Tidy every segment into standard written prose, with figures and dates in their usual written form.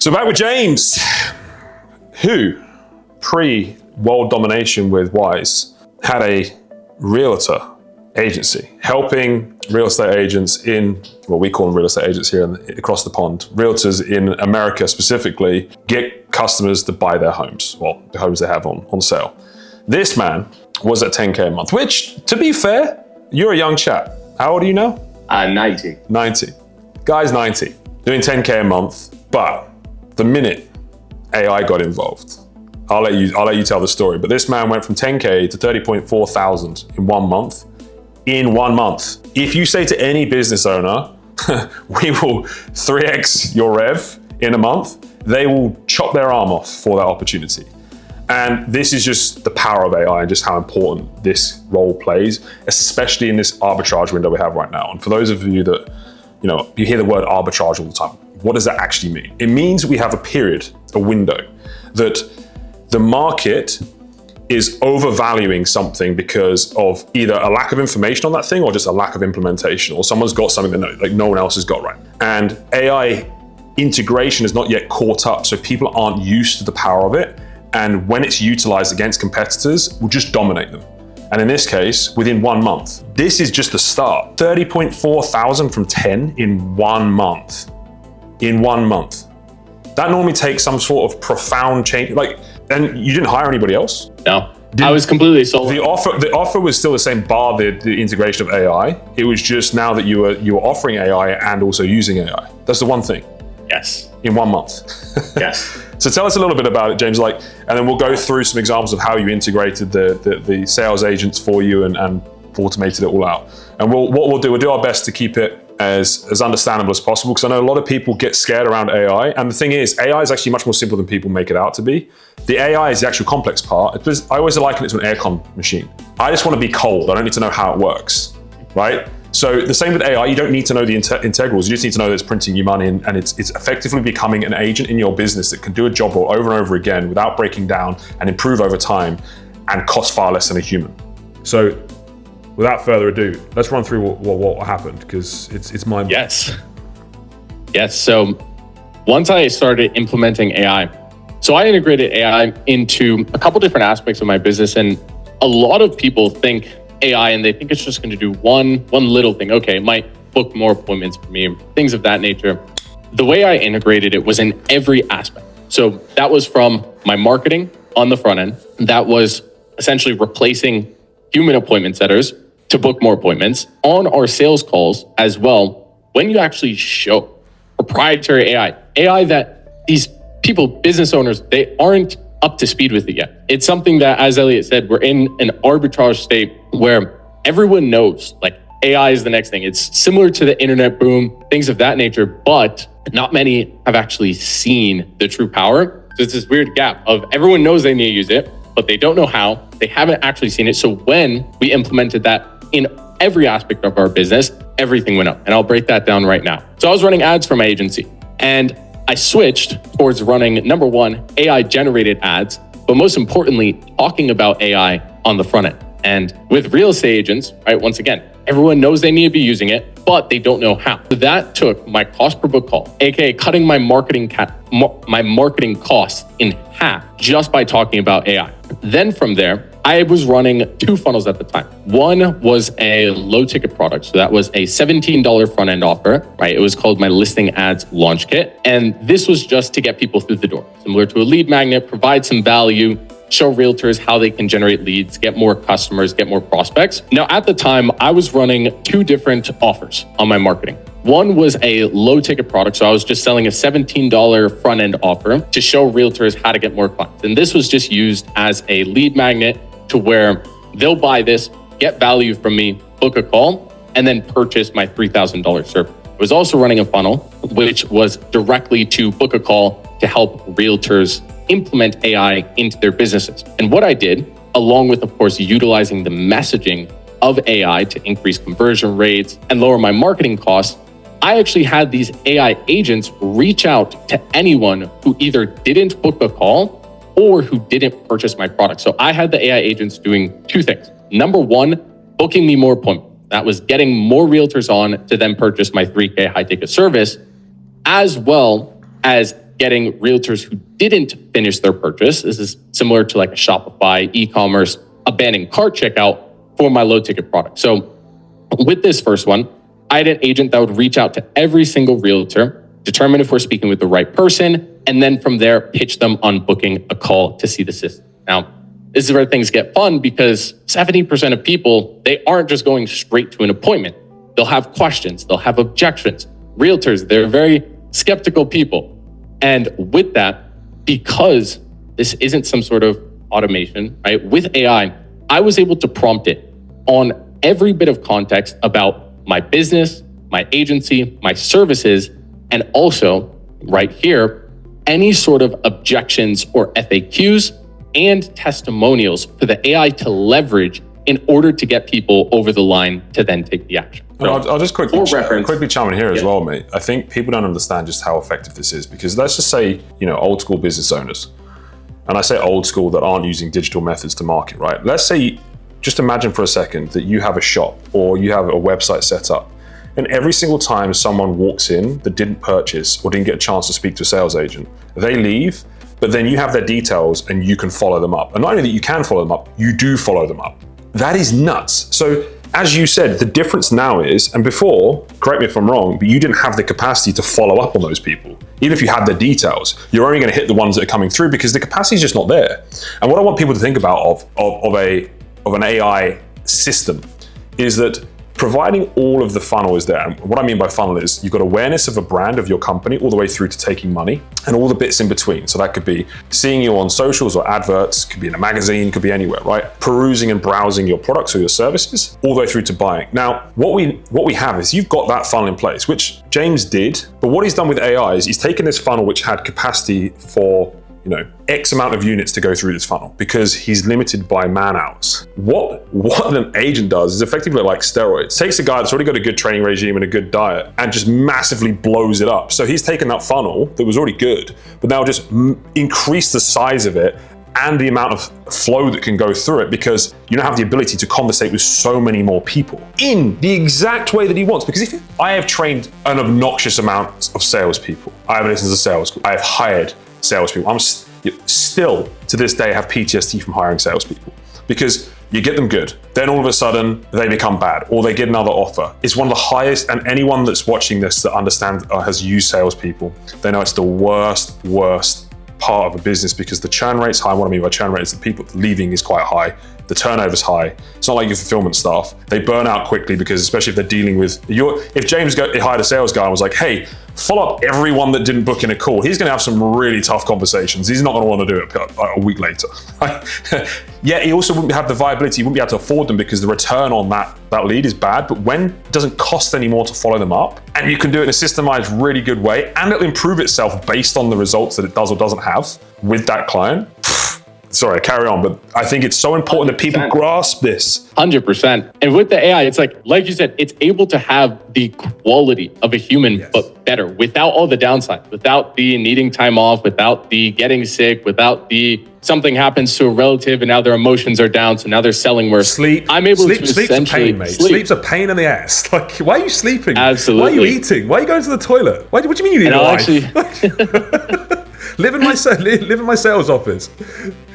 So back with James, who, pre-world domination with Wise, had a realtor agency, helping real estate agents in, well, we call them real estate agents here across the pond, realtors in America specifically, get customers to buy their homes, well, the homes they have on sale. This man was at 10K a month, which, to be fair, you're a young chap. How old are you now? 90. 90. Guy's 90, doing 10K a month, but the minute AI got involved, I'll let you tell the story, but this man went from 10K to 30.4 thousand in 1 month. In 1 month. If you say to any business owner, we will 3x your rev in a month, they will chop their arm off for that opportunity. And this is just the power of AI and just how important this role plays, especially in this arbitrage window we have right now. And for those of you that, you hear the word arbitrage all the time, what does that actually mean? It means we have a period, a window, that the market is overvaluing something because of either a lack of information on that thing or just a lack of implementation, or someone's got something that no one else has got right. And AI integration is not yet caught up, so people aren't used to the power of it. And when it's utilized against competitors, will just dominate them. And in this case, within 1 month, this is just the start. 30.4 thousand from 10 in 1 month. In 1 month. That normally takes some sort of profound change. And you didn't hire anybody else? No, I was completely sold. The offer was still the same, bar the integration of AI. It was just now that you were offering AI and also using AI. That's the one thing. Yes. In 1 month. Yes. So tell us a little bit about it, James. And then we'll go through some examples of how you integrated the sales agents for you and automated it all out. And we'll do our best to keep it as understandable as possible, because I know a lot of people get scared around AI. And the thing is, AI is actually much more simple than people make it out to be. The AI is the actual complex part. I always liken it to an aircon machine. I just want to be cold. I don't need to know how it works, right? So the same with AI, you don't need to know the integrals. You just need to know that it's printing you money and it's effectively becoming an agent in your business that can do a job role over and over again without breaking down and improve over time and cost far less than a human. So without further ado, let's run through what happened, because it's mind-blowing. Yes. So once I started implementing AI, so I integrated AI into a couple different aspects of my business, and a lot of people think AI and they think it's just going to do one little thing. Okay, it might book more appointments for me, things of that nature. The way I integrated it was in every aspect. So that was from my marketing on the front end. That was essentially replacing human appointment setters to book more appointments. On our sales calls as well, when you actually show proprietary AI that these people, business owners, they aren't up to speed with it yet. It's something that, as Elliot said, we're in an arbitrage state where everyone knows AI is the next thing. It's similar to the internet boom, things of that nature, but not many have actually seen the true power. So it's this weird gap of everyone knows they need to use it, but they don't know how. They haven't actually seen it. So when we implemented that in every aspect of our business, everything went up. And I'll break that down right now. So I was running ads for my agency, and I switched towards running, number one, AI generated ads, but most importantly, talking about AI on the front end. And with real estate agents, right, once again, everyone knows they need to be using it, but they don't know how. So that took my cost per book call, aka cutting my marketing costs in half just by talking about AI. Then from there, I was running 2 funnels at the time. One was a low ticket product. So that was a $17 front end offer, right? It was called my listing ads launch kit. And this was just to get people through the door, similar to a lead magnet, provide some value, show realtors how they can generate leads, get more customers, get more prospects. Now, at the time, I was running 2 different offers on my marketing. One was a low ticket product. So I was just selling a $17 front end offer to show realtors how to get more clients. And this was just used as a lead magnet to where they'll buy this, get value from me, book a call, and then purchase my $3,000 service. I was also running a funnel, which was directly to book a call to help realtors implement AI into their businesses. And what I did, along with, of course, utilizing the messaging of AI to increase conversion rates and lower my marketing costs, I actually had these AI agents reach out to anyone who either didn't book a call or who didn't purchase my product. So I had the AI agents doing 2 things. Number one, booking me more appointments. That was getting more realtors on to then purchase my 3K high ticket service, as well as getting realtors who didn't finish their purchase. This is similar to like a Shopify, e-commerce, abandoned cart checkout for my low ticket product. So with this first one, I had an agent that would reach out to every single realtor, determine if we're speaking with the right person, and then from there, pitch them on booking a call to see the system. Now, this is where things get fun because 70% of people, they aren't just going straight to an appointment. They'll have questions, they'll have objections. Realtors, they're very skeptical people. And with that, because this isn't some sort of automation, right? With AI, I was able to prompt it on every bit of context about my business, my agency, my services, and also right here, any sort of objections or FAQs and testimonials for the AI to leverage in order to get people over the line to then take the action. I'll just quickly chime in here as well, mate. I think people don't understand just how effective this is because let's just say, old school business owners, and I say old school that aren't using digital methods to market, right? Let's say, just imagine for a second that you have a shop or you have a website set up, and every single time someone walks in that didn't purchase or didn't get a chance to speak to a sales agent, they leave, but then you have their details and you can follow them up. And not only that you can follow them up, you do follow them up. That is nuts. So as you said, the difference now is, and before, correct me if I'm wrong, but you didn't have the capacity to follow up on those people. Even if you had their details, you're only going to hit the ones that are coming through because the capacity is just not there. And what I want people to think about of an AI system is that providing all of the funnel is there. And what I mean by funnel is you've got awareness of a brand of your company all the way through to taking money and all the bits in between. So that could be seeing you on socials or adverts, could be in a magazine, could be anywhere, right? Perusing and browsing your products or your services all the way through to buying. Now, what we have is you've got that funnel in place, which James did, but what he's done with AI is he's taken this funnel which had capacity for X amount of units to go through this funnel because he's limited by man hours. What an agent does is effectively like steroids. Takes a guy that's already got a good training regime and a good diet and just massively blows it up. So he's taken that funnel that was already good, but now just increase the size of it and the amount of flow that can go through it because you now have the ability to conversate with so many more people in the exact way that he wants. Because I have trained an obnoxious amount of salespeople. I have listened to sales. I have hired salespeople. I'm still to this day have PTSD from hiring salespeople because you get them good, then all of a sudden they become bad or they get another offer. It's one of the highest, and anyone that's watching this that understands or has used salespeople, they know it's the worst part of a business because the churn rate's high. What I mean by churn rate is the people leaving is quite high. The turnover's high. It's not like your fulfillment staff. They burn out quickly because especially if they're dealing with if James hired a sales guy and was like, hey, follow up everyone that didn't book in a call, he's gonna have some really tough conversations. He's not gonna wanna do it a week later. Yeah, he also wouldn't have the viability, he wouldn't be able to afford them because the return on that lead is bad, but when it doesn't cost any more to follow them up, and you can do it in a systemized, really good way, and it'll improve itself based on the results that it does or doesn't have with that client. Sorry, carry on, but I think it's so important that people grasp this. 100%. And with the AI, it's like you said, it's able to have the quality of a human, but better, without all the downsides, without the needing time off, without the getting sick, without the something happens to a relative and now their emotions are down, so now they're selling worse. I'm able to sleep's a pain, mate. Sleep's a pain in the ass. Like, why are you sleeping? Absolutely. Why are you eating? Why are you going to the toilet? What do you mean you need a life? Live in my sales office.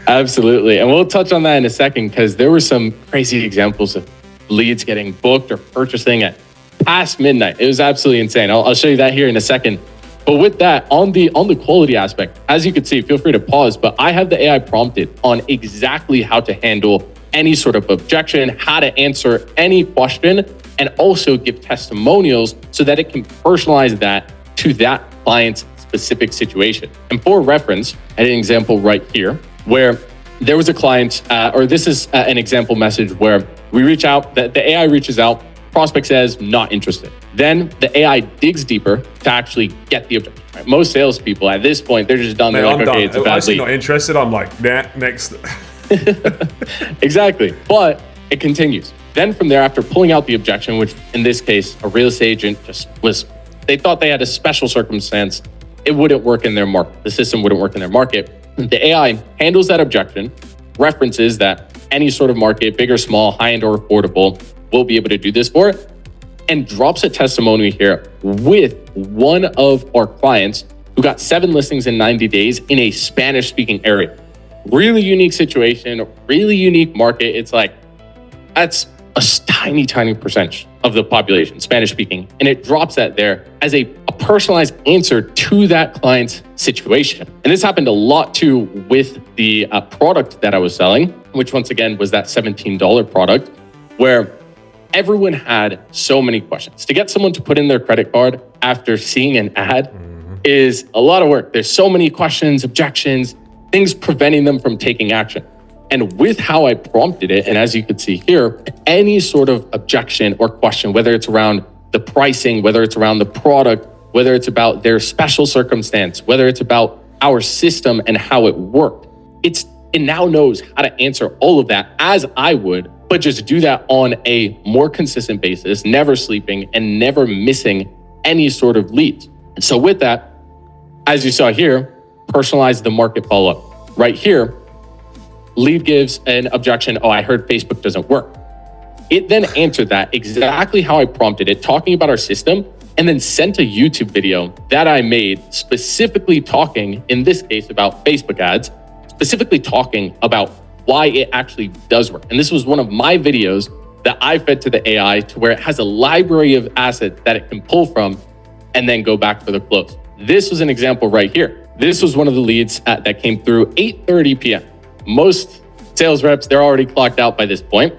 Absolutely. And we'll touch on that in a second because there were some crazy examples of leads getting booked or purchasing at past midnight. It was absolutely insane. I'll show you that here in a second. But with that, on the quality aspect, as you can see, feel free to pause, but I have the AI prompted on exactly how to handle any sort of objection, how to answer any question, and also give testimonials so that it can personalize that to that client's specific situation. And for reference, I had an example right here where there was a client, or this is an example message where we reach out, the AI reaches out, prospect says not interested. Then the AI digs deeper to actually get the objection. Right? Most salespeople at this point, they're just done. They're like, okay, it's a bad lead. Not interested. I'm like, nah, next. Exactly. But it continues. Then from there, after pulling out the objection, which in this case, a real estate agent they thought they had a special circumstance. It wouldn't work in their market. The system wouldn't work in their market. The AI handles that objection, references that any sort of market, big or small, high-end or affordable, will be able to do this for it, and drops a testimony here with one of our clients who got 7 listings in 90 days in a Spanish-speaking area. Really unique situation, really unique market. It's like, that's a tiny percentage of the population, Spanish speaking. And it drops that there as a personalized answer to that client's situation. And this happened a lot too with the product that I was selling, which once again was that $17 product, where everyone had so many questions. To get someone to put in their credit card after seeing an ad is a lot of work. There's so many questions, objections, things preventing them from taking action. And with how I prompted it, and as you can see here, any sort of objection or question, whether it's around the pricing, whether it's around the product, whether it's about their special circumstance, whether it's about our system and how it worked, it now knows how to answer all of that as I would, but just do that on a more consistent basis, never sleeping and never missing any sort of leads. And so with that, as you saw here, personalize the market follow-up. Right here, lead gives an objection, oh, I heard Facebook doesn't work. It then answered that exactly how I prompted it, talking about our system, and then sent a YouTube video that I made specifically talking, in this case, about Facebook ads, specifically talking about why it actually does work. And this was one of my videos that I fed to the AI to where it has a library of assets that it can pull from and then go back for the close. This was an example right here. This was one of the leads that came through 8:30 p.m. Most sales reps, they're already clocked out by this point.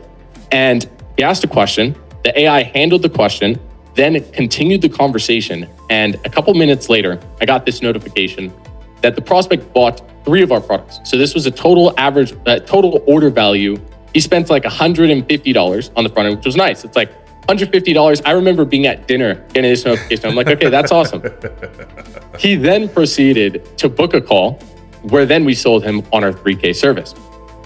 And he asked a question, the AI handled the question, then continued the conversation. And a couple minutes later, I got this notification that the prospect bought 3 of our products. So this was a total order value. He spent like $150 on the front end, which was nice. It's like $150. I remember being at dinner, getting this notification. I'm like, okay, that's awesome. He then proceeded to book a call where then we sold him on our 3K service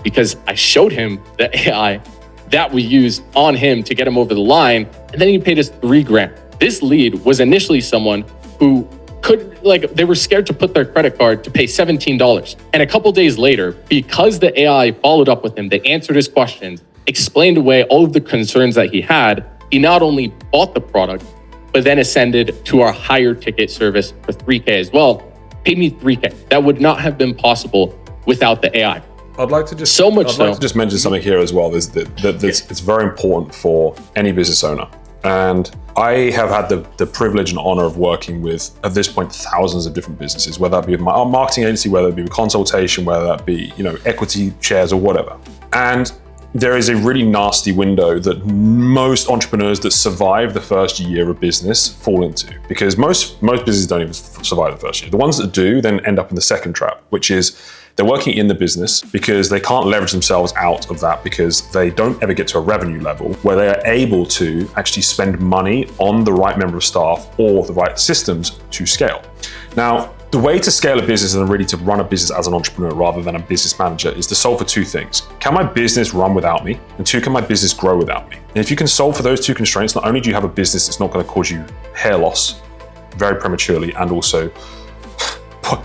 because I showed him the AI that we used on him to get him over the line. And then he paid us $3,000. This lead was initially someone who they were scared to put their credit card to pay $17. And a couple days later, because the AI followed up with him, they answered his questions, explained away all of the concerns that he had. He not only bought the product, but then ascended to our higher ticket service for 3K as well. Paid me 3K. That would not have been possible without the AI. I'd like to just mention something here as well. It's very important for any business owner. And I have had the privilege and honor of working with, at this point, thousands of different businesses, whether that be with my marketing agency, whether it be with consultation, whether that be, equity shares or whatever. And there is a really nasty window that most entrepreneurs that survive the first year of business fall into, because most businesses don't even survive the first year. The ones that do then end up in the second trap, which is they're working in the business because they can't leverage themselves out of that because they don't ever get to a revenue level where they are able to actually spend money on the right member of staff or the right systems to scale. Now, the way to scale a business and really to run a business as an entrepreneur rather than a business manager is to solve for 2 things. Can my business run without me? And 2, can my business grow without me? And if you can solve for those 2 constraints, not only do you have a business that's not going to cause you hair loss very prematurely and also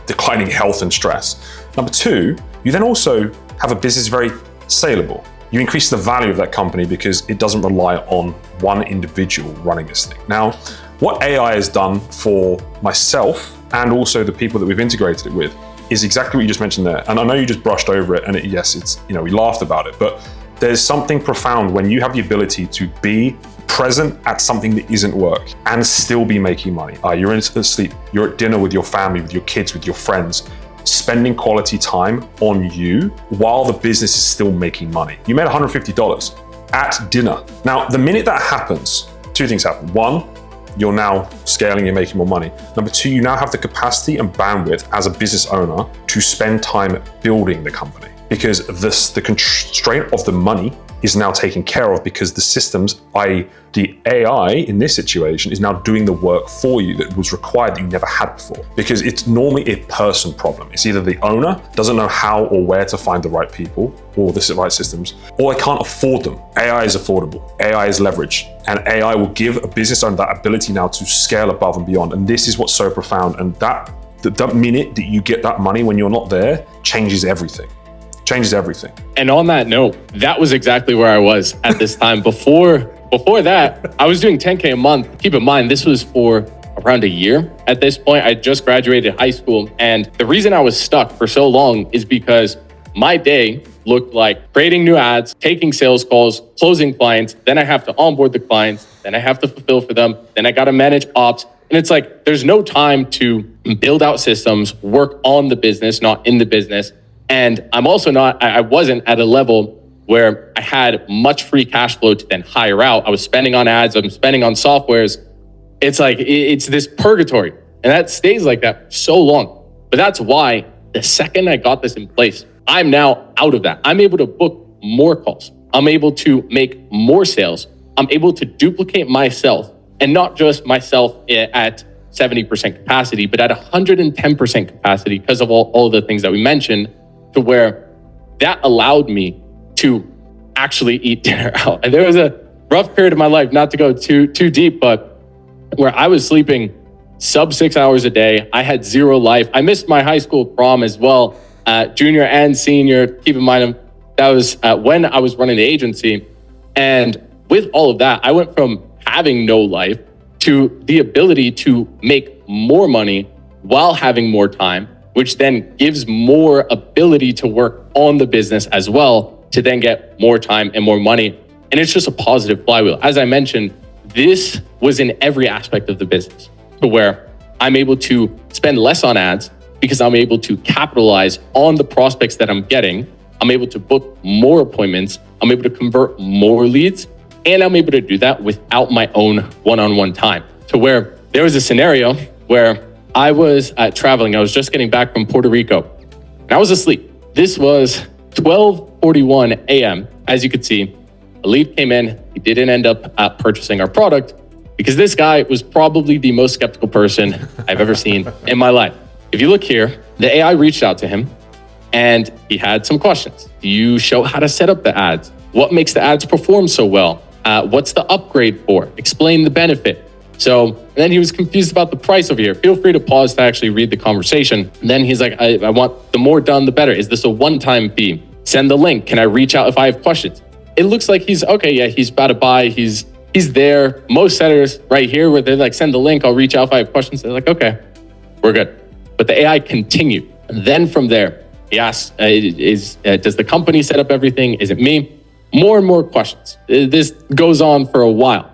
declining health and stress. Number 2, you then also have a business very saleable. You increase the value of that company because it doesn't rely on one individual running this thing. Now, what AI has done for myself and also the people that we've integrated it with is exactly what you just mentioned there. And I know you just brushed over it and we laughed about it, but there's something profound when you have the ability to be present at something that isn't work and still be making money. You're in sleep, you're at dinner with your family, with your kids, with your friends, spending quality time on you while the business is still making money. You made $150 at dinner. Now, the minute that happens, 2 things happen. 1, you're now scaling and making more money. Number 2, you now have the capacity and bandwidth as a business owner to spend time building the company because the constraint of the money is now taken care of because the systems, i.e. the AI in this situation, is now doing the work for you that was required that you never had before. Because it's normally a person problem. It's either the owner doesn't know how or where to find the right people or the right systems, or they can't afford them. AI is affordable. AI is leverage. And AI will give a business owner that ability now to scale above and beyond. And this is what's so profound. And that minute that you get that money when you're not there changes everything. Changes everything. And on that note, that was exactly where I was at this time. Before that, I was doing 10K a month. Keep in mind, this was for around a year at this point. I just graduated high school. And the reason I was stuck for so long is because my day looked like creating new ads, taking sales calls, closing clients. Then I have to onboard the clients. Then I have to fulfill for them. Then I got to manage ops. And it's like, there's no time to build out systems, work on the business, not in the business. And I wasn't at a level where I had much free cash flow to then hire out. I was spending on ads, I'm spending on softwares. It's like, it's this purgatory. And that stays like that for so long. But that's why the second I got this in place, I'm now out of that. I'm able to book more calls. I'm able to make more sales. I'm able to duplicate myself, and not just myself at 70% capacity, but at 110% capacity because of all the things that we mentioned, to where that allowed me to actually eat dinner out. And there was a rough period of my life, not to go too deep, but where I was sleeping sub 6 hours a day. I had zero life. I missed my high school prom as well, junior and senior. Keep in mind, that was when I was running the agency. And with all of that, I went from having no life to the ability to make more money while having more time, which then gives more ability to work on the business as well, to then get more time and more money. And it's just a positive flywheel. As I mentioned, this was in every aspect of the business, to where I'm able to spend less on ads because I'm able to capitalize on the prospects that I'm getting. I'm able to book more appointments. I'm able to convert more leads. And I'm able to do that without my own one-on-one time. To where there was a scenario where I was traveling. I was just getting back from Puerto Rico and I was asleep. This was 12:41 a.m. As you could see, a lead came in. He didn't end up purchasing our product because this guy was probably the most skeptical person I've ever seen in my life. If you look here, the AI reached out to him and he had some questions. Do you show how to set up the ads? What makes the ads perform so well? What's the upgrade for? Explain the benefit. So then he was confused about the price over here. Feel free to pause to actually read the conversation. And then he's like, I want the more done, the better. Is this a one-time fee? Send the link. Can I reach out if I have questions? It looks like he's okay. Yeah, he's about to buy. He's there. Most setters right here where they're like, send the link. I'll reach out if I have questions. They're like, okay, we're good. But the AI continued. And then from there, he asked, does the company set up everything? Is it me? More and more questions. This goes on for a while.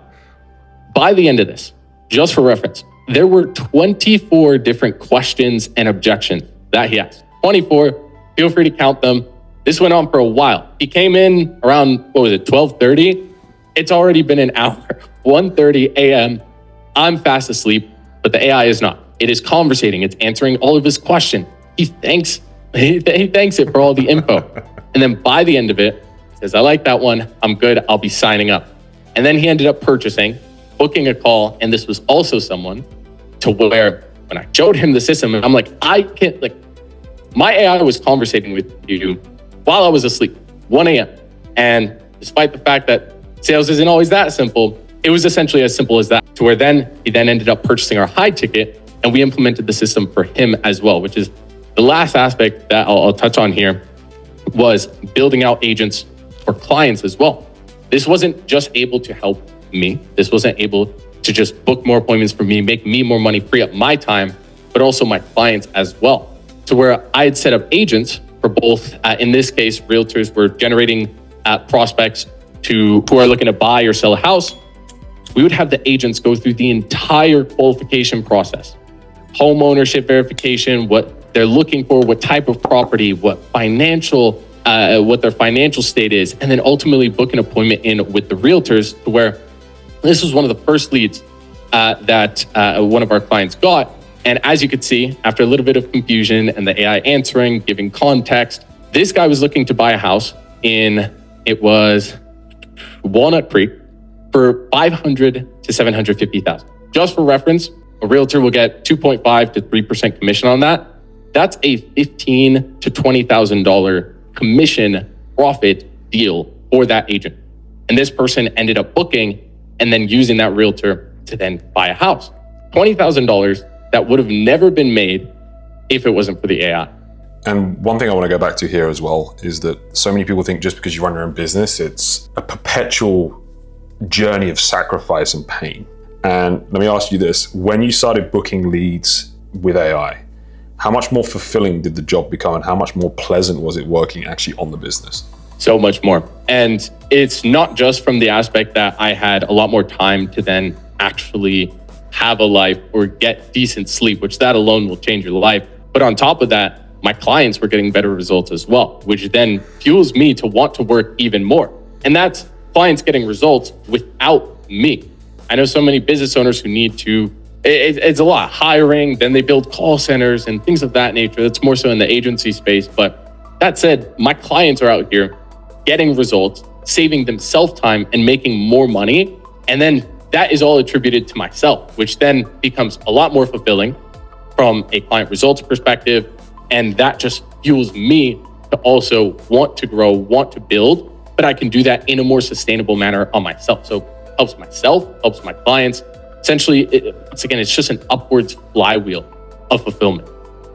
By the end of this, just for reference, there were 24 different questions and objections that he asked. 24, feel free to count them. This went on for a while. He came in around, 12:30? It's already been an hour, 1:30 a.m. I'm fast asleep, but the AI is not. It is conversating. It's answering all of his questions. He thanks it for all the info. And then by the end of it, says, I like that one. I'm good. I'll be signing up. And then he ended up purchasing, booking a call. And this was also someone to where when I showed him the system, and I'm like, my AI was conversating with you while I was asleep, 1 a.m. And despite the fact that sales isn't always that simple, it was essentially as simple as that, to where he then ended up purchasing our high ticket, and we implemented the system for him as well, which is the last aspect that I'll touch on here, was building out agents for clients as well. This wasn't just able to help me. This wasn't able to just book more appointments for me, make me more money, free up my time, but also my clients as well. To where I had set up agents for both, in this case, realtors were generating prospects who are looking to buy or sell a house. We would have the agents go through the entire qualification process, home ownership verification, what they're looking for, what type of property, what their financial state is, and then ultimately book an appointment in with the realtors, to where this was one of the first leads that one of our clients got. And as you could see, after a little bit of confusion and the AI answering, giving context, this guy was looking to buy a house it was Walnut Creek for $500,000 to $750,000. Just for reference, a realtor will get 2.5 to 3% commission on that. That's a $15,000 to $20,000 commission profit deal for that agent. And this person ended up booking and then using that realtor to then buy a house. $20,000 that would have never been made if it wasn't for the AI. And one thing I want to go back to here as well is that so many people think just because you run your own business, it's a perpetual journey of sacrifice and pain. And let me ask you this, when you started booking leads with AI, how much more fulfilling did the job become and how much more pleasant was it working actually on the business? So much more. And it's not just from the aspect that I had a lot more time to then actually have a life or get decent sleep, which that alone will change your life. But on top of that, my clients were getting better results as well, which then fuels me to want to work even more. And that's clients getting results without me. I know so many business owners who need to, it's a lot hiring, then they build call centers and things of that nature. That's more so in the agency space. But that said, my clients are out here getting results, saving themselves time and making more money. And then that is all attributed to myself, which then becomes a lot more fulfilling from a client results perspective. And that just fuels me to also want to grow, want to build, but I can do that in a more sustainable manner on myself. So helps myself, helps my clients. Essentially, once again, it's just an upwards flywheel of fulfillment.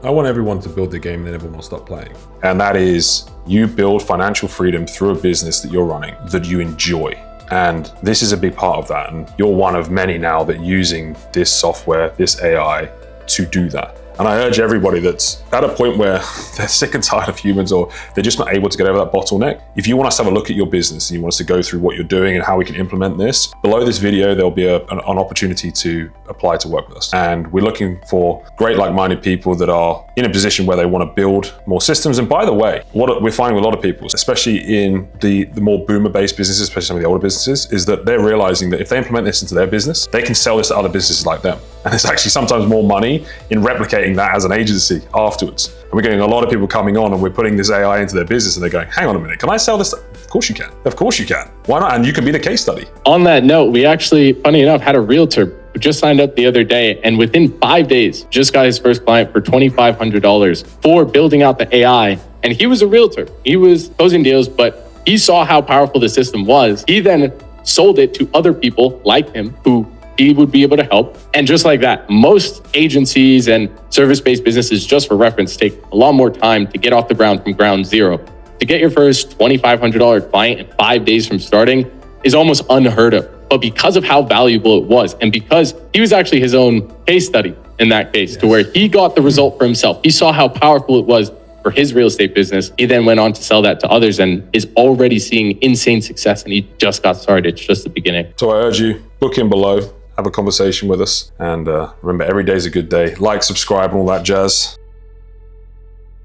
I want everyone to build the game they never want to stop playing. And that is, you build financial freedom through a business that you're running, that you enjoy. And this is a big part of that. And you're one of many now that using this software, this AI to do that. And I urge everybody that's at a point where they're sick and tired of humans or they're just not able to get over that bottleneck. If you want us to have a look at your business and you want us to go through what you're doing and how we can implement this, below this video, there'll be an opportunity to apply to work with us. And we're looking for great like-minded people that are in a position where they want to build more systems. And by the way, what we're finding with a lot of people, especially in the more boomer-based businesses, especially some of the older businesses, is that they're realizing that if they implement this into their business, they can sell this to other businesses like them. And there's actually sometimes more money in replicating that as an agency afterwards. And we're getting a lot of people coming on and we're putting this AI into their business and they're going, hang on a minute, can I sell this? Of course you can. Of course you can. Why not? And you can be the case study. On that note, we actually, funny enough, had a realtor who just signed up the other day and within 5 days, just got his first client for $2,500 for building out the AI. And he was a realtor. He was closing deals, but he saw how powerful the system was. He then sold it to other people like him who he would be able to help. And just like that, most agencies and service-based businesses, just for reference, take a lot more time to get off the ground from ground zero. To get your first $2,500 client in 5 days from starting is almost unheard of. But because of how valuable it was, and because he was actually his own case study in that case, to where he got the result for himself, he saw how powerful it was for his real estate business. He then went on to sell that to others and is already seeing insane success. And he just got started. It's just the beginning. So I urge you, book in below, have a conversation with us. And remember, every day is a good day. Like, subscribe, and all that jazz.